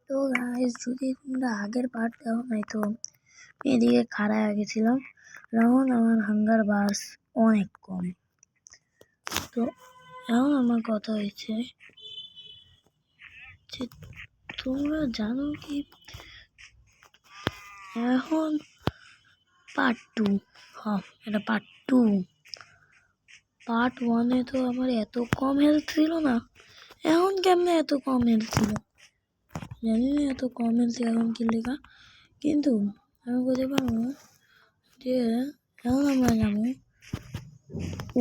তো গাইস, যদি তোমরা আগের পার্ট দেখো নাই তো এদিকে খাড়া গেছিলাম, এখন আমার হাঙ্গার বাস অনেক কম। তো এখন আমার কথা হয়েছে যে তোমরা জানো কি এখন পার্ট 2, হ্যাঁ এটা পার্ট 2। পার্ট 1-এ তো আমার এত কম হেলথ ছিল না, এখন কেমনে এত কম হেলথ ছিল জানি না, এত কম হেলথ এখন কি লেখা। কিন্তু আমি বলতে পারবো যে এখন আমরা যাবো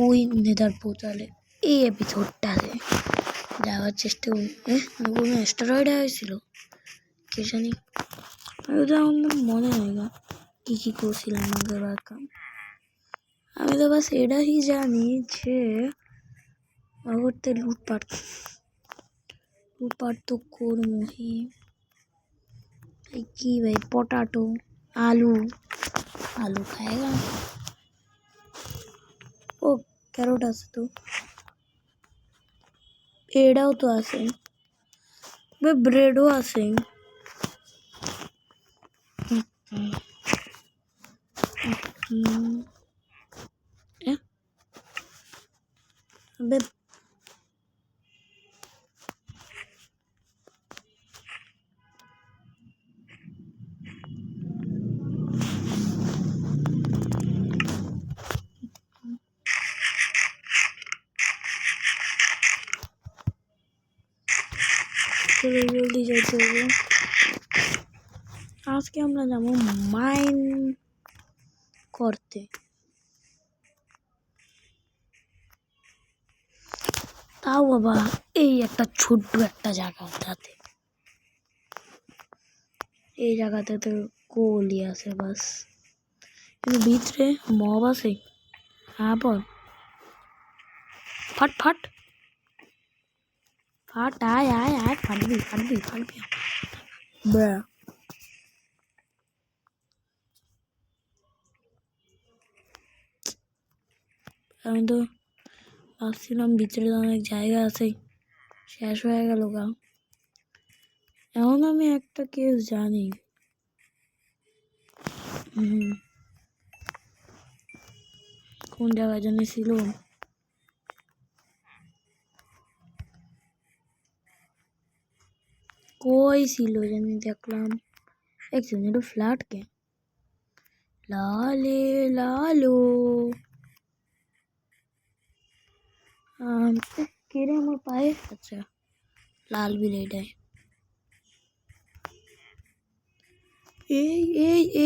ওই নেদার পোর্টালে। এই এপিসোডটাতে যাওয়ার চেষ্টা করি। কোনো অ্যাস্টেরয়েড হয়েছিল কে জানি, আমি তো আমার মনে হয় না কী কী করছিলাম আগের কাম। আমি তো বাস এটাই জানি যে আগরতে লুটপাট তো করবই। কি ভাই, পটাটো আলু খাएगा। ও ক্যারট আছে তো, এটাও তো আছে, ব্রেডও আছে। अबे চলো জলদি যাইতে হবে। আজকে আমরা যাবো মাইন করতে। তাও বাবা এই একটা ছোট্ট একটা জায়গাটাতে, এই জায়গাতে তো কোলি আছে বাস, কিন্তু ভিতরে মব আছে। হ্যাঁ পর ফাট ফাট ফাট, আয় আয় আয়, ফাটবি ব্রা। আমি তো ভাবছিলাম ভিতরে অনেক জায়গা আছে, শেষ হয়ে গেল গা। এখন আমি একটা কেস জানি। কোন জায়গায় জানি ছিল, কই ছিল জানি, দেখলাম একজন একটু ফ্ল্যাট কে লালে লালো কেড়ে আমার পায়ে। আচ্ছা লাল বিলেটায়,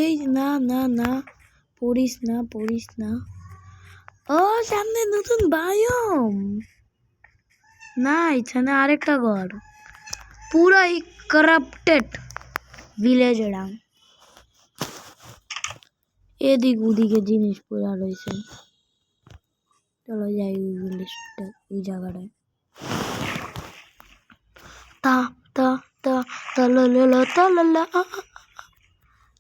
এই না না না, পড়িস না। ও সামনে নতুন বায়োম, না এখানে আরেকটা ঘর, পুরাই করাপ্টেড ভিলেজ। এরাম এদিক ওদিকে জিনিস পড়া রয়েছে। চলো যাই ওই ভিলেজটা, ওই জায়গাটায়।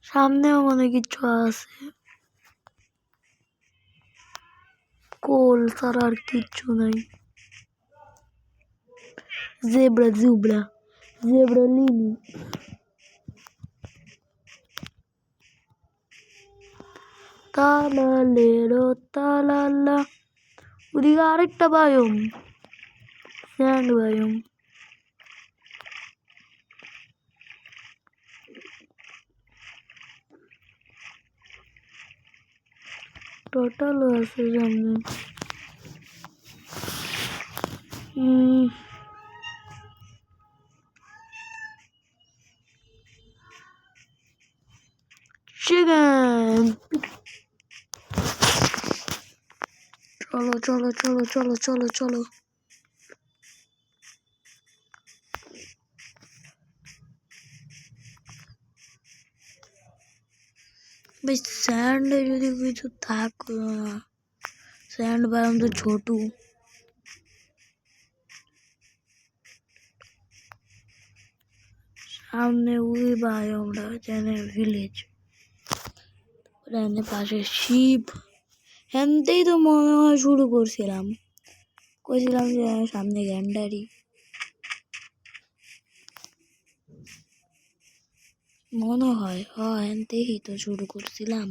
সামনেও মনে কিছু আছে, কোল ছাড়া আর কিচ্ছু নাই। জেব্রা লিলি, তালালা। ওদিকে আরেকটা বায়োম, স্যান্ড বায়োম। টোটালও আছে সামনে। চিকেন, চলো। भाई सैंड যদি কিছু থাকলো না, স্যান্ড বায়োম তো ছোট। সামনে ওই বায়োমটা যেন ভিলেজ, এখানে পাশে শিপ। হ্যানতেই তো মনে হয় শুরু করছিলাম, কইছিলাম যে সামনে গ্যান্ডারি। মনে হয়, হ্যাঁ দেখি তো শুরু করছিলাম।